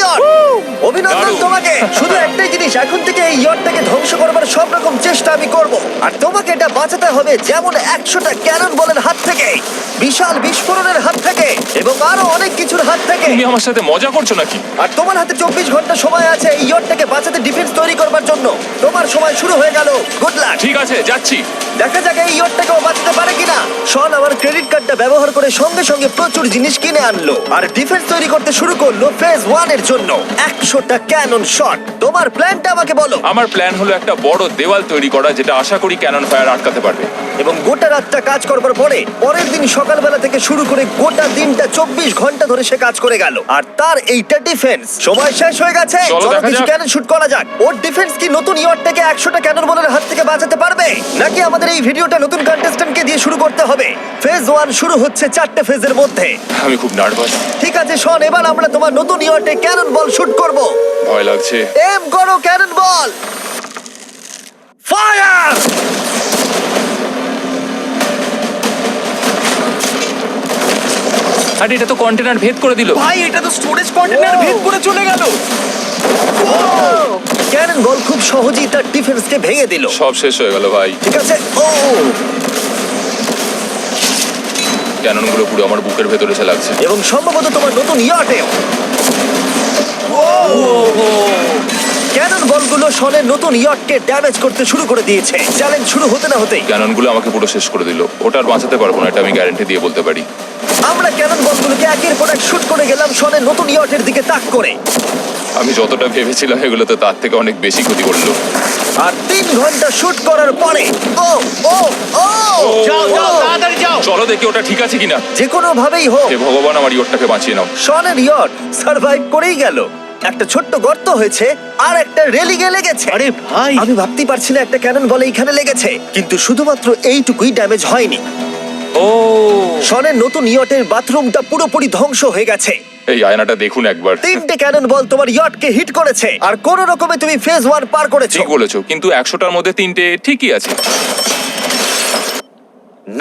Yacht. অভিনন্দন দারুণ। তোমাকে। শুধু একটাই জিনিস, এখন থেকে এই ইয়টটাকে ধ্বংস করবার সব রকম চেষ্টা আমি করব, আর তোমাকে এটা বাঁচাতে হবে যেমন 100টা ক্যানন বলের হাত থেকে, বিশাল বিস্ফোরণের হাত থেকে, এবং আরো অনেক কিছুর হাত থেকে। তুমি আমার সাথে মজা করছো নাকি? আর তোমার হাতে 24 ঘন্টা সময় আছে এই ইয়টটাকে বাঁচাতে, ডিফেন্স তৈরি করবার জন্য। তোমার সময় শুরু হয়ে গেল। Good luck. ঠিক আছে, যাচ্ছি। দেখা যাক এই ইয়টটাকেও বাঁচাতে পারে কিনা। শন আমার ক্রেডিট কার্ডটা ব্যবহার করে সঙ্গে সঙ্গে প্রচুর জিনিস কিনে আনলো আর ডিফেন্স তৈরি করতে শুরু করলো ফেজ 1 এর জন্য 100টা ক্যানন শট। তোমার প্ল্যানটা আমাকে বলো। আমার প্ল্যান হলো একটা বড় দেওয়াল তৈরি করা, যেটা আশা করি ক্যানন ফায়ার আটকাতে পারবে। এবং গোটা রাতটা কাজ করবার পরে পরের দিন সকালবেলা থেকে শুরু করে গোটা দিনটা 24 ঘন্টা ধরে সে কাজ করে গেল, আর তার এইটা ডিফেন্স। সময় শেষ হয়ে গেছে। চলো চলো দেখা কিছু যাক। ক্যানন শুট করা যাক। ওর ডিফেন্স কি নতুন ইয়টটাকে 100টা ক্যানন বলের হাত থেকে বাঁচাতে পারবে, নাকি আমাদের এই ভিডিওটা নতুন কন্টেস্ট্যান্টকে দিয়ে শুরু করতে হবে? ফেজ 1 শুরু হচ্ছে 4টে ফেজের মধ্যে। আমি খুব নার্ভাস। ঠিক আছে শন, এবার আমরা তোমার নতুন ইয়টে ক্যানন বল শুট করব। ভয় লাগছে। এম করো ক্যানন বল। ফায়ার! আরে এটা তো কন্টেনার ভেদ করে দিল। ভাই এটা তো স্টোরেজ কন্টেনার ভেদ করে চলে গেল। ক্যানন বল খুব সহজেই তার ডিফেন্সকে ভেঙে দিল। সব শেষ হয়ে গেল ভাই। ঠিক আছে। ও ক্যাননগুলো পুরো আমার বুকের ভেতরে এসে লাগছে। এবং সম্ভবত তোমার নতুন ইয়টেও ক্যানন বলগুলো শনের নতুন ইয়টকে ড্যামেজ করতে শুরু করে দিয়েছে। চ্যালেঞ্জ শুরু হতে না হতেই ক্যাননগুলো আমাকে পুরো শেষ করে দিল। ওটা আর বাঁচাতে পারবো না, এটা আমি গ্যারান্টি দিয়ে বলতে পারি। আমরা ক্যানন বলগুলোকে একের পর এক শুট করে গেলাম শনের নতুন ইয়টের দিকে তাক করে। আমি যতটা ভেবেছিলাম এগুলো তো তার থেকে অনেক বেশি ক্ষতি করলো। আর 3 ঘন্টা শুট করার পরে ও ও ও যাও যাও তাড়াতাড়ি যাও। চলো দেখি ওটা ঠিক আছে কিনা। যে কোনো ভাবেই হোক হে ভগবান, আমার ইয়টটাকে বাঁচিয়ে নাও। শনের ইয়ট সার্ভাইভ করেই গেল। একটা ছোট্ট গর্ত হয়েছে আর একটা রেলিংয়ে লেগেছে। আরে ভাই আমি ভাবতেই পারছি না একটা ক্যানন বলে এইখানে লেগেছে, কিন্তু শুধুমাত্র এইটুকুই ড্যামেজ হয়নি। ও শনের নতুন ইয়টের বাথরুমটা পুরোপুরি ধ্বংস হয়ে গেছে। এই আয়নাটা দেখুন একবার। 3টে ক্যানন বল তোমার ইয়টকে হিট করেছে, আর কোন রকমে তুমি ফেজ 1 পার করেছো। ঠিক বলেছো, কিন্তু 100টার মধ্যে 3টে ঠিকই আছে।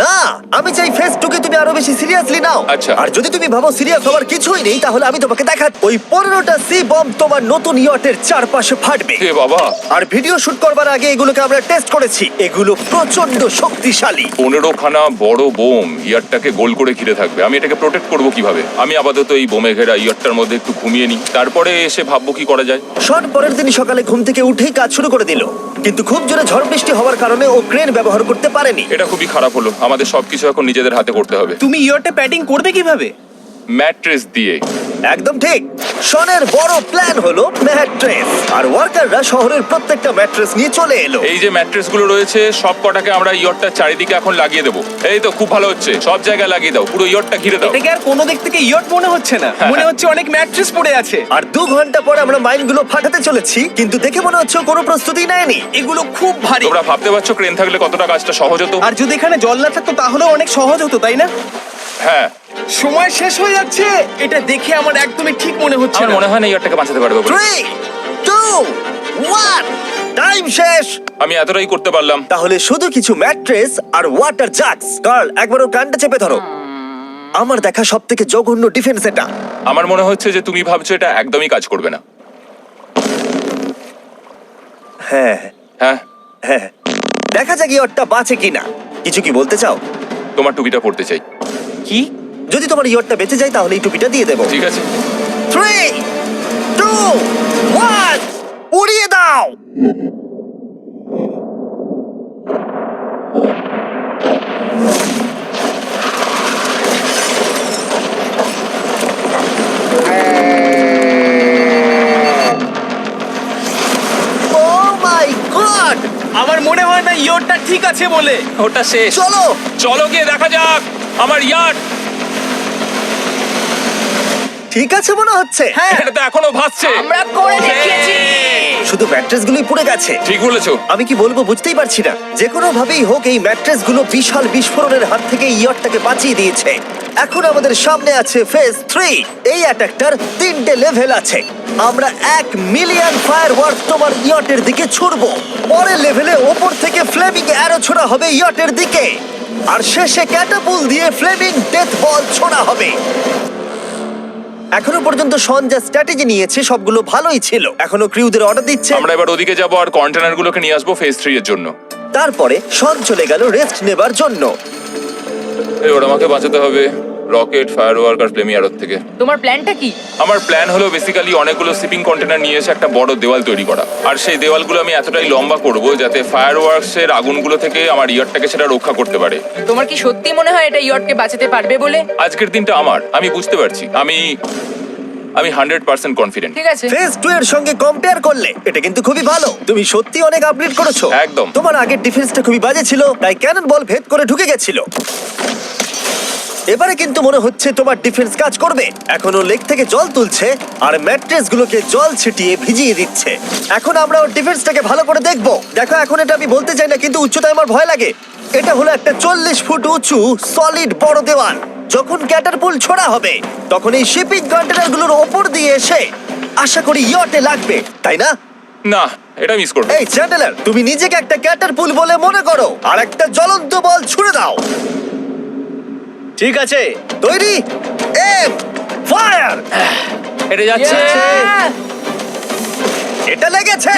না, আমি চাই ফেজ 2 কে তুমি আরো বেশি সিরিয়াসলি নাও। আচ্ছা। আর যদি তুমি ভাবো সিরিয়াস হওয়ার কিছুই নেই, তাহলে আমি তোমাকে দেখাচ্ছি। ওই 15টা সি বম্ব তোমার নতুন ইয়টের চারপাশে ফাটবে। হে বাবা, আর ভিডিও শুট করবার আগে এগুলোকে আমরা টেস্ট করেছি। এগুলো প্রচন্ড শক্তিশালী। 15খানা বড় বোম ইয়ারটাকে গোল করে ঘিরে থাকবে। আমি এটাকে প্রোটেক্ট করব কিভাবে? আমি আপাতত এই বোমে ঘেরা ইয়ারটার মধ্যে একটু ঘুমিয়ে নিই, তারপরে এসে ভাববো কি করা যায়। শন পরের দিন সকালে ঘুম থেকে উঠেই কাজ শুরু করে দিল, কিন্তু খুব জোরে ঝড় বৃষ্টি হওয়ার কারণে ও ক্রেন ব্যবহার করতে পারেনি। এটা খুবই খারাপ হলো। আমাদের সবকিছু এখন নিজেদের হাতে করতে হবে। তুমি ইয়রটা প্যাডিং করবে কিভাবে? ম্যাট্রেস দিয়ে। একদম ঠিক। শনের বড় প্ল্যান হলো ম্যাট্রেস, আর ওয়ার্কাররা শহরের প্রত্যেকটা ম্যাট্রেস নিয়ে চলে এলো। এই যে ম্যাট্রেসগুলো রয়েছে সব কটাকে আমরা ইয়রটার চারিদিকে এখন লাগিয়ে দেবো। এই তো খুব ভালো হচ্ছে, সব জায়গায় লাগিয়ে দাও, পুরো ইয়রটা ঘিরে দাও। এটাকে আর কোনো দিক থেকে ইয়ট মনে হচ্ছে না, মনে হচ্ছে অনেক ম্যাট্রেস পড়ে আছে। আর 2 ঘন্টা পর আমরা মাইনগুলো ফাটাতে চলেছি, কিন্তু দেখে মনে হচ্ছে ও কোনো প্রস্তুতি নেয়নি। এগুলো খুব ভারী। তোমরা ভাবতে পারছো ক্রেন থাকলে কতটা কাজটা সহজ হতো? আর যদি এখানে জল না থাকতো তাহলেও অনেক সহজ হতো, তাই না? হ্যাঁ, সময় শেষ হয়ে যাচ্ছে। এটা দেখে আমার একদমই ঠিক মনে হচ্ছে আমার না। মনে হয় না ইয়রটাকে বাঁচাতে পারবো বলে। 3 2 1 টাইম শেষ। আমি এতটাই করতে পারলাম। তাহলে শুধু কিছু ম্যাট্রেস আর ওয়াটার জাগস। কার্ল, একবার ওর কানটা চেপে ধরো। আমার দেখা সবথেকে জঘন্য ডিফেন্স এটা। আমার মনে হচ্ছে যে তুমি ভাবছো এটা একদমই কাজ করবে না। হ্যাঁ হ্যাঁ, হ্যাঁ, দেখা যাক ইয়টটা বাঁচে কিনা। কিছু কি বলতে চাও? তোমার টুপিটা পড়তে চাই। কি? যদি তোমার ইয়টটা বেঁচে যায় তাহলে এই টুপিটা দিয়ে দেবো। ঠিক আছে। 3 2 1 উড়িয়ে দাও। Oh my God! আমার মনে হয় না ইয়টটা ঠিক আছে বলে। ওটা শেষ। চলো চলো গিয়ে দেখা যাক আমার ইয়ার্ড। ঠিক আছে মনে হচ্ছে। হ্যাঁ, এটা তো এখনো ভাসছে। আমরা করে দেখিয়েছি। শুধু ম্যাট্রেসগুলোই পুড়ে গেছে। ঠিক বলেছো। আমি কি বলবো বুঝতেই পারছি না। যে কোনো ভাবেই হোক এই ম্যাট্রেসগুলো বিশাল বিস্ফোরণের হাত থেকে ইয়টটাকে বাঁচিয়ে দিয়েছে। এখন আমাদের সামনে আছে ফেজ 3। এই অ্যাটাকটার 3টে লেভেল আছে। আমরা 1 মিলিয়ন ফায়ারওয়ার্ক তোমার ইয়টের দিকে ছুড়বো। পরের লেভেলে ওপর থেকে ফ্লেমিং অ্যারো ছোড়া হবে ইয়টের দিকে, আর শেষে ক্যাটাপুল দিয়ে ফ্লেমিং ডেথ বল ছোড়া হবে। এখনো পর্যন্ত শন যা স্ট্র্যাটেজি নিয়েছে সবগুলো ভালোই ছিল। এখনো ক্রিউদের অর্ডার দিচ্ছে। আমরা এবার ওদিকে যাবো আর কন্টেনারগুলোকে নিয়ে আসবো ফেজ 3 এর জন্য। তারপরে শন চলে গেল রেস্ট নেবার জন্য। এবার আমাকে বাঁচাতে হবে রকেট, ফায়ারওয়ার্ক আর ফ্লেমি আরোর থেকে। তোমার প্ল্যানটা কি? আমার প্ল্যান হলো বেসিক্যালি অনেকগুলো শিপিং কন্টেনার নিয়ে এসে একটা বড় দেওয়াল তৈরি করা, আর সেই দেওয়ালগুলো আমি এতটাই লম্বা করব যাতে ফায়ারওয়ার্কস এর আগুনগুলো থেকে আমার ইয়ারটাকে সেটা রক্ষা করতে পারে। তোমার কি সত্যি মনে হয় এটা ইয়টকে বাঁচাতে পারবে বলে? আজকের দিনটা আমার, আমি বুঝতে পারছি, আমি 100% কনফিডেন্ট। ঠিক আছে। ফেজ 2 এর সঙ্গে কম্পেয়ার করলে এটা কিন্তু খুবই ভালো। তুমি সত্যি অনেক আপগ্রেড করেছো। একদম। তোমার আগের ডিফেন্সটা খুবই বাজে ছিল, তাই ক্যানন বল ভেদ করে ঢুকে গেছিল। এবারে কিন্তু মনে হচ্ছে তোমার ডিফেন্স কাজ করবে। এখনো লেক থেকে জল তুলছে আর ম্যাট্রেস গুলোকে জল ছিটিয়ে ভিজিয়ে দিচ্ছে। এখন আমরা ওর ডিফেন্সটাকে ভালো করে দেখবো। দেখো, এখন এটা আমি বলতে চাই না, কিন্তু উচ্চতায় আমার ভয় লাগে। এটা হলো একটা 40 ফুট উঁচু সলিড বড় দেওয়াল। যখন ক্যাটারপুল ছোড়া হবে তখন এই শিপিং কন্টেনার গুলোর ওপর দিয়ে এসে আশা করি ইয়টে লাগবে, তাই না? না, এটা মিস করব। এই চ্যান্ডেলার, তুমি নিজেকে একটা ক্যাটারপুল বলে মনে করো আর একটা জ্বলন্ত বল ছুড়ে দাও। ঠিক আছে। তৈরি, এম, ফায়ার! এটা যাচ্ছে। Yeah! এটা লেগেছে।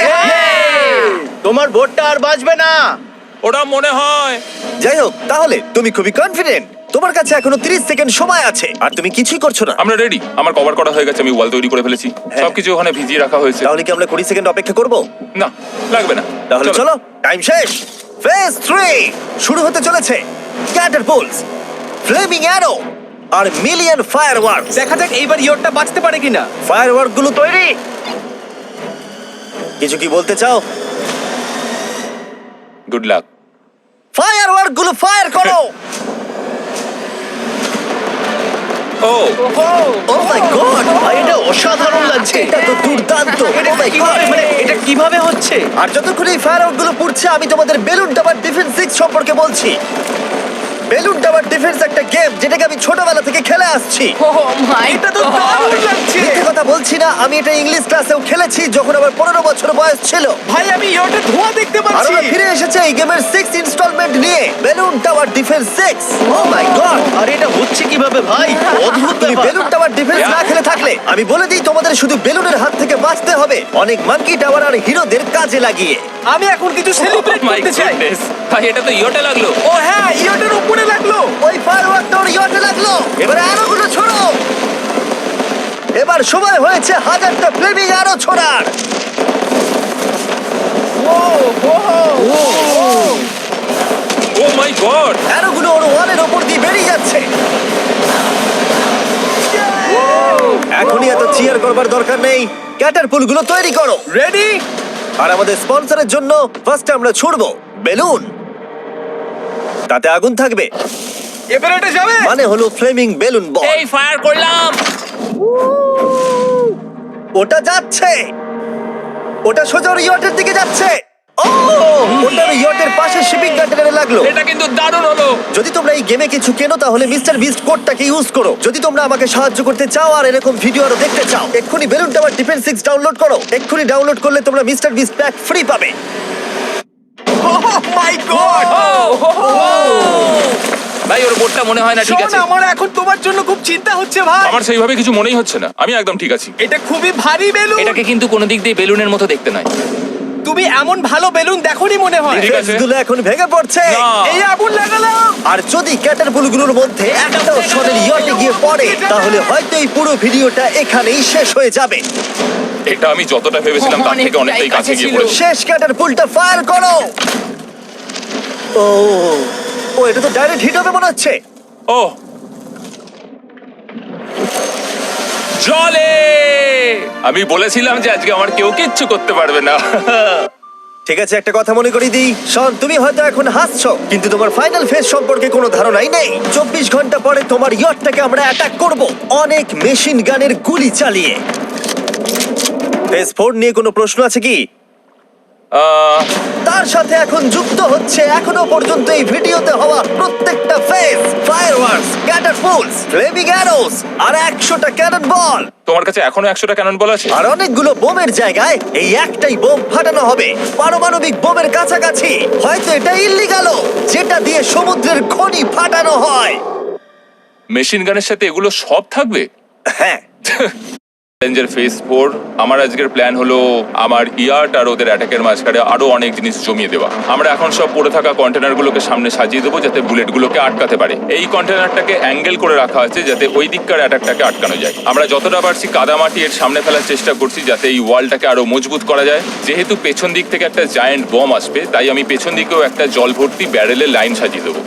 তোমার বোটটা আর বাঁচবে না। ওটা মনে হয়। যাই হোক, তাহলে তুমি খুবই কনফিডেন্ট। তোমার কাছে এখনো 30 সেকেন্ড সময় আছে আর তুমি কিছুই করছো না। আমরা রেডি, আমার কভার করা হয়ে গেছে, আমি ওয়াল তৈরি করে ফেলেছি, সবকিছু ওখানে ভিজিয়ে রাখা হয়েছে। তাহলে কি আমরা 20 সেকেন্ড অপেক্ষা করব? না, লাগবে না। তাহলে চলো, টাইম শেষ। ফেজ 3 শুরু হতে চলেছে। ক্যাটারপুলস, ফ্লেমিং অ্যারো আর মিলিয়ন ফায়ারওয়ার্কস। দেখা যাক এইবার ইয়টটা বাঁচতে পারে কিনা। ফায়ারওয়ার্ক গুলো তৈরি। কিছু কি বলতে চাও? Good luck. ফায়ারওয়ার্ক গুলো ফায়ার করো। ও ও মাই গড, এটা অসাধারণ লাগছে। এটা তো দুর্দান্ত। ও মাই গড, এটা কিভাবে হচ্ছে? আর যতক্ষণ এই ফায়ারওয়ার্ক গুলো পুড়ছে আমি তোমাদের বেলুন টাওয়ার ডিফেন্স 6 সম্পর্কে বলছি। বেলুন টাওয়ার ডিফেন্স একটা গেম যেটাকে আমি ছোটবেলা থেকে খেলে আসছি। Oh my এটা তো God! দারুণ লাগছে। মিথ্যে কথা বলছি না, আমি এটা ইংলিশ ক্লাসেও খেলেছি যখন আমার 15 বছর বয়স ছিল। ভাই, আমি ইয়টের ধোঁয়া দেখতে আর পাচ্ছি। ওরা ফিরে এসেছে এই গেমের 6 ইনস্টলমেন্ট নিয়ে, বেলুন টাওয়ার ডিফেন্স 6। ও মাই গড, আর এটা হচ্ছে কিভাবে ভাই? অদ্ভুত তুমি ব্যাপার। বেলুন টাওয়ার ডিফেন্স না খেলে থাকলে আমি বলে দিই তোমাদের শুধু বেলুনের হাত থেকে বাঁচতে হবে অনেক মাঙ্কি টাওয়ার আর হিরোদের কাজে লাগিয়ে। আমি এখন কিছু সেলিব্রেট মাই করতে চাই। গুডনেস, ভাই এটা তো ইয়োটা লাগলো। ও হ্যাঁ, ইয়টের উপরে লাগলো। ওই ফায়ারওয়ার্কটা ওর ইয়টে লাগলো। এবারে আরোগুলো ছোড়ো। এবার সময় হয়েছে 1000টা ফ্লেমিং আরো ছোড়ার। ও মাই গড, অ্যারোগুলো ওর ওয়ালের ওপর দিয়ে বেরিয়ে যাচ্ছে। এখনই এত চিয়ার করবার দরকার নেই, ক্যাটারপুলগুলো তৈরি করো। রেডি? আর আমাদের স্পন্সরের জন্য ফার্স্টে আমরা ছুড়বো বেলুন, তাতে আগুন থাকবে, এবার এটা যাবে। মানে হলো ফ্লেমিং বেলুন বল। এই ফায়ার করলাম। ওটা যাচ্ছে, ওটা সোজা ওর ইয়টের দিকে যাচ্ছে। ও, ওটা ওর ইয়টের পাশে শিপিং কন্টেনারে লাগলো। এটা কিন্তু দারুণ হলো। যদি তোমরা এই গেমে কিছু কেনো তাহলে মিস্টার বিস্ট কোডটাকে ইউজ করো। যদি তোমরা আমাকে সাহায্য করতে চাও আর এরকম ভিডিও আরো দেখতে চাও, এক্ষুনি বেলুন টাওয়ার ডিফেন্স 6 ডাউনলোড করো। এক্ষুনি ডাউনলোড করলে তোমরা মিস্টার বিস্ট প্যাক ফ্রি পাবে। Oh my God! ভাই ওর বোর্ডটা মনে হয় না ঠিক শোন, আছে। আমার এখন তোমার জন্য খুব চিন্তা হচ্ছে ভাই। আমার সেইভাবে কিছু মনেই হচ্ছে না, আমি একদম ঠিক আছি। এটা খুবই ভারী বেলুন। এটাকে কিন্তু কোনো দিক দিয়ে বেলুনের মতো দেখতে নয়। তুমি এমন ভালো বেলুন দেখোনি মনে হয়। ঠিক আছে। ফেসগুলো এখন ভেঙে পড়ছে। না। এই আগুন লাগালাম। আর যদি ক্যাটারপুলগুলোর মধ্যে একটাও শনের ইয়টে গিয়ে পড়ে তাহলে হয়তো এই পুরো ভিডিওটা এখানেই শেষ হয়ে যাবে। এটা আমি যতটা ভেবেছিলাম তার থেকে অনেকটাই কাছে গিয়ে পড়েছে। শেষ ক্যাটারপুলটা ফায়ার করো। ও ও, এটা তো ডাইরেক্ট হিট হবে মনে হচ্ছে। ও জলে, আমি বলেছিলাম যে আজকে আমার কেউ কিচ্ছু করতে পারবে না। ঠিক আছে, একটা কথা মনে করিয়ে দিই, শন, তুমি হয়তো এখন হাসছো কিন্তু তোমার ফাইনাল ফেজ সম্পর্কে কোনো ধারণাই নেই। 24 ঘন্টা পরে তোমার ইয়টটাকে আমরা অ্যাটাক করব অনেক মেশিন গানের গুলি চালিয়ে। ফেজ 4 নিয়ে কোনো প্রশ্ন আছে কি? তার সাথে এখন যুক্ত হচ্ছে এখনো পর্যন্ত এই ভিডিওতে হওয়া প্রত্যেকটা phase, fireworks, catapults, flaming arrows আর 100টা ক্যানন বল। তোমার কাছে এখনো 100টা ক্যানন বল আছে? আর অনেকগুলো বোমের জায়গায় এই একটাই বোম ফাটানো হবে, পারমাণবিক বোমের কাছাকাছি। হয়তো এটা ইল্লিগাল, যেটা দিয়ে সমুদ্রের খনি ফাটানো হয়। মেশিন গানের সাথে এগুলো সব থাকবে? হ্যাঁ, চ্যালেঞ্জের ফেজ 4 আমার আজকের প্ল্যান হলো আমার ইয়ার্ট আর ওদের অ্যাটাকের মাঝখানে আরো অনেক জিনিস জমিয়ে দেওয়া। আমরা এখন সব পড়ে থাকা কন্টেনারগুলোকে সামনে সাজিয়ে দেবো যাতে বুলেটগুলোকে আটকাতে পারে। এই কন্টেনারটাকে অ্যাঙ্গেল করে রাখা আছে যাতে ওই দিককার অ্যাটাকটাকে আটকানো যায়। আমরা যতটা পারছি কাদামাটি এর সামনে ফেলার চেষ্টা করছি যাতে এই ওয়ালটাকে আরো মজবুত করা যায়। যেহেতু পেছন দিক থেকে একটা জায়ান্ট বম আসবে তাই আমি পেছন দিকেও একটা জল ভর্তি ব্যারেলের লাইন সাজিয়ে দেবো।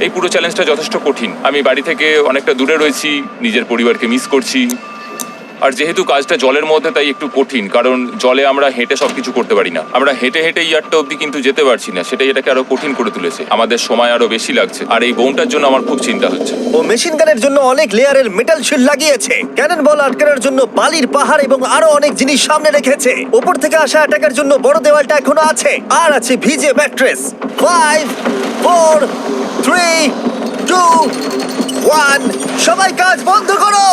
এই পুরো চ্যালেঞ্জটা যথেষ্ট কঠিন। আমি বাড়ি থেকে অনেকটা দূরে রয়েছি, নিজের পরিবারকে মিস করছি। আর যেহেতু কাজটা জলের মধ্যে তাই একটু কঠিন, কারণ জলে আমরা হেঁটে সবকিছু করতে পারি না। আমরা হেঁটে হেঁটে ইয়ারটা অব্দি কিন্তু যেতে পারছি না, সেটাই এটাকে আরো কঠিন করে তুলেছে। আমাদের সময় আরো বেশি লাগছে, আর এই বোমটার জন্য আমার খুব চিন্তা হচ্ছে। ও মেশিন গানের জন্য অনেক লেয়ারের মেটাল শিল্ড লাগিয়েছে, ক্যানন বল আটকানোর জন্য বালির পাহাড় এবং আরো অনেক জিনিস সামনে রেখেছে। উপর থেকে আসা অ্যাটাকের জন্য বড় দেওয়ালটা এখনো আছে, আর আছে ভিজে ম্যাট্রেস। 5 4 3 2 1 সবাই কাজ বন্ধ করো,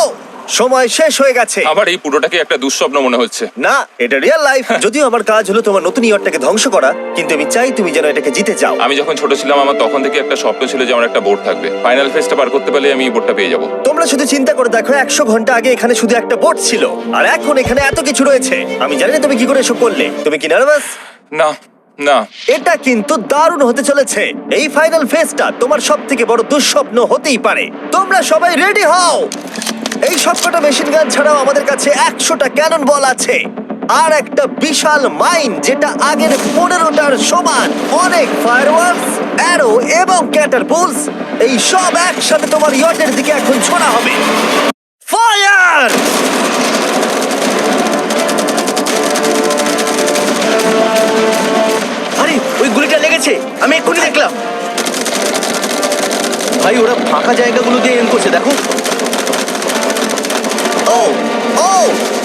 সময় শেষ হয়ে গেছে। আবার এই পুরোটাকে একটা দুঃস্বপ্ন মনে হচ্ছে। না, এটা রিয়েল লাইফ। যদিও আমার কাজ হলো তোমার নতুন ইয়ারটাকে ধ্বংস করা, কিন্তু আমি চাই তুমি যেন এটাকে জিতে যাও। আমি যখন ছোট ছিলাম আমার তখন থেকে একটা স্বপ্ন ছিল যে আমার একটা বোট থাকবে। ফাইনাল ফেজটা পার করতে পারলে আমি এই বোটটা পেয়ে যাবো। তোমরা শুধু চিন্তা করে দেখো, 100 ঘন্টা আগে এখানে শুধু একটা বোট ছিল, আর এখন এখানে এত কিছু রয়েছে। আমি জানি না তুমি কি করে এসব করলে। তুমি কি নার্ভাস? না না, এটা কিন্তু দারুণ হতে চলেছে। এই ফাইনাল ফেজটা তোমার সব থেকে বড় দুঃস্বপ্ন হতেই পারে। তোমরা সবাই রেডি হও। এই সবকটা মেশিন গান ছাড়াও আমাদের কাছে 100টা ক্যানন বল আছে, আর একটা বিশাল মাইন যেটা আগের 15টার সমান। অনেক ফায়ারওয়ার্কস, অ্যারো এবং ক্যাটারপুলস, এই সব একসাথে তোমার ইয়টের দিকে এখন ছোড়া হবে। ফায়ার! আরে ওই গুলিটা লেগেছে, আমি এক্ষুনি দেখলাম। ভাই ওরা ফাঁকা জায়গাগুলো দিয়ে এম করছে, দেখো। ও ও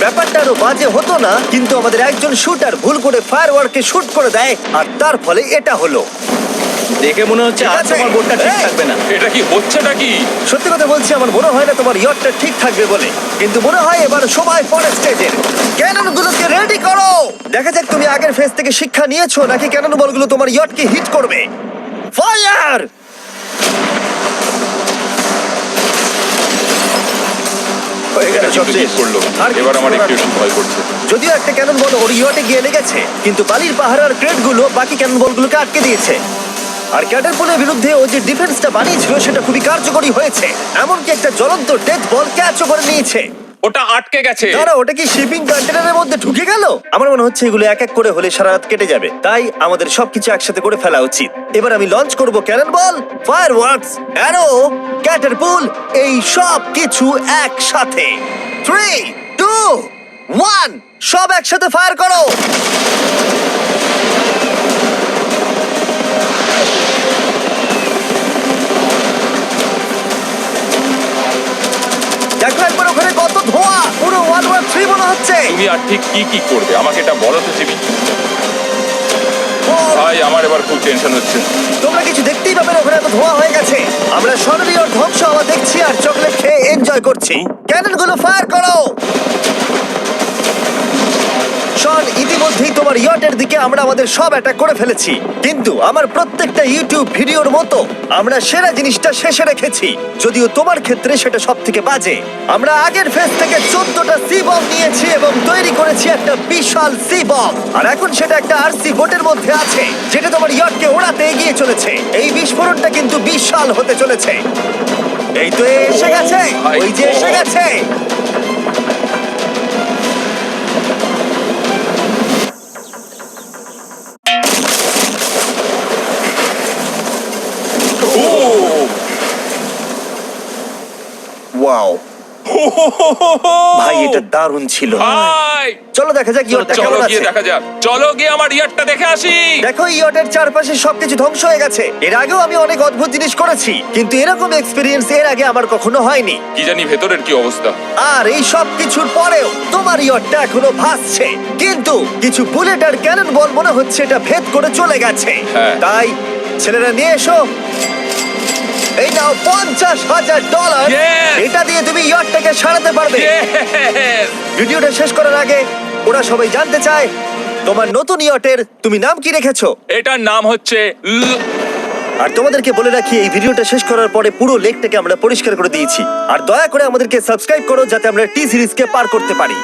ব্যাপারটা আরো বাজে হতো না, কিন্তু আমাদের একজন শুটার ভুল করে ফায়ারওয়ার্ককে শুট করে দেয়, আর তার ফলে এটা হলো। দেখে মনে হচ্ছে ঠিক আর আছে। তোমার বোটটা ঠিক এই! থাকবে না। এটা কি হচ্ছেটা কি? সত্যি কথা বলছি, আমার মনে হয় না তোমার ইয়টটা ঠিক থাকবে বলে, কিন্তু মনে হয় এবার সময় পরের স্টেজের। ক্যাননগুলোকে রেডি করো। দেখা যাক তুমি আগের ফেজ থেকে শিক্ষা নিয়েছো নাকি ক্যানন বলগুলো তোমার ইয়টকে হিট করবে। ফায়ার! হয়ে গেল, সব কিন্তু শেষ। ঠিক করলো। আর এবার আমার কিছু একটু করার একটু ভয় করছে। যদিও একটা ক্যানন বল ওর ইয়টে গিয়ে লেগেছে, কিন্তু বালির পাহাড় আর ক্রেটগুলো বাকি ক্যানন বলগুলোকে আটকে দিয়েছে। আর ক্যাটারপুলের বিরুদ্ধে ও যে ডিফেন্সটা বানিয়েছিল সেটা খুবই কার্যকরী হয়েছে। এমনকি একটা জ্বলন্ত ডেথ বল ক্যাচও করে নিয়েছে। ওটা আটকে গেছে। দাঁড়া, ওটা কি শিপিং কন্টেনারের মধ্যে ঢুকে গেল? আমার মনে হচ্ছে এগুলো এক এক করে হলে সারা রাত কেটে যাবে, তাই আমাদের সবকিছু একসাথে করে ফেলা উচিত। এবার আমি লঞ্চ করব ক্যানন বল, ফায়ারওয়ার্কস, অ্যারো, ক্যাটারপুল, এই সব কিছু একসাথে। 3 2 1 সব একসাথে ফায়ার করো। দেখো একবার ওখানে কত ধোঁয়া, পুরো ওয়ার্ল্ড ওয়ার 3 মনে হচ্ছে। তুমি আর ঠিক কি কি করবে আমাকে এটা বলো তো জিমি। ভাই আমার এবার খুব টেনশন হচ্ছে। তোমরা কিছু দেখতেই পাবে না, ওখানে এত ধোঁয়া হয়ে গেছে। আমরা সরাসরি ওর ধ্বংস হওয়া দেখছি আর চকলেট খেয়ে এনজয় করছি। ক্যাননগুলো ফায়ার করো। শন, ইতিমধ্যেই তোমার ইয়টের দিকে আমরা আমাদের সব অ্যাটাক করে ফেলেছি, কিন্তু আমার প্রত্যেকটা ইউটিউব ভিডিওর মতো আমরা সেরা জিনিসটা শেষে রেখেছি, যদিও তোমার ক্ষেত্রে সেটা সব থেকে বাজে। আমরা আগের ফেজ থেকে 14টা সি বম নিয়েছি এবং তৈরি করেছি একটা বিশাল সি বম, আর এখন সেটা একটা আরসি বোটের মধ্যে আছে যেটা তোমার ইয়টকে ওড়াতে এগিয়ে চলেছে। এই বিস্ফোরণটা কিন্তু বিশাল হতে চলেছে। এই তো এসে গেছে, ওই যে এসে গেছে। ওয়াও, ভাই এটা দারুণ ছিল। ভাই চলো দেখা যাক ইয়টটা চলো কেমন গিয়ে আছে। দেখা যাক, চলো গিয়ে আমার ইয়ারটা দেখে আসি। দেখো ইয়টের চারপাশে সবকিছু ধ্বংস হয়ে গেছে। এর আগেও আমি অনেক অদ্ভুত জিনিস করেছি, কিন্তু এরকম এক্সপেরিয়েন্স এর আগে আমার কখনো হয়নি। কি জানি ভেতরের কি অবস্থা। আর এই সব কিছুর পরেও তোমার ইয়টটা এখনো ভাসছে, কিন্তু কিছু বুলেট আর ক্যানন বল মনে হচ্ছে এটা ভেদ করে চলে গেছে। হ্যাঁ। তাই ছেলেরা নিয়ে এসো, এই নাও $50,000। Yes! এটা দিয়ে তুমি ইয়টটাকে সারাতে পারবে। Yes! ভিডিওটা শেষ করার আগে ওরা সবাই জানতে চায় তোমার নতুন ইয়টের তুমি নাম কি রেখেছো? এটার নাম হচ্ছে আর তোমাদেরকে বলে রাখি, এই ভিডিওটা শেষ করার পরে পুরো লেকটাকে আমরা পরিষ্কার করে দিয়েছি। আর দয়া করে আমাদেরকে সাবস্ক্রাইব করো যাতে আমরা টি সিরিজকে পার করতে পারি।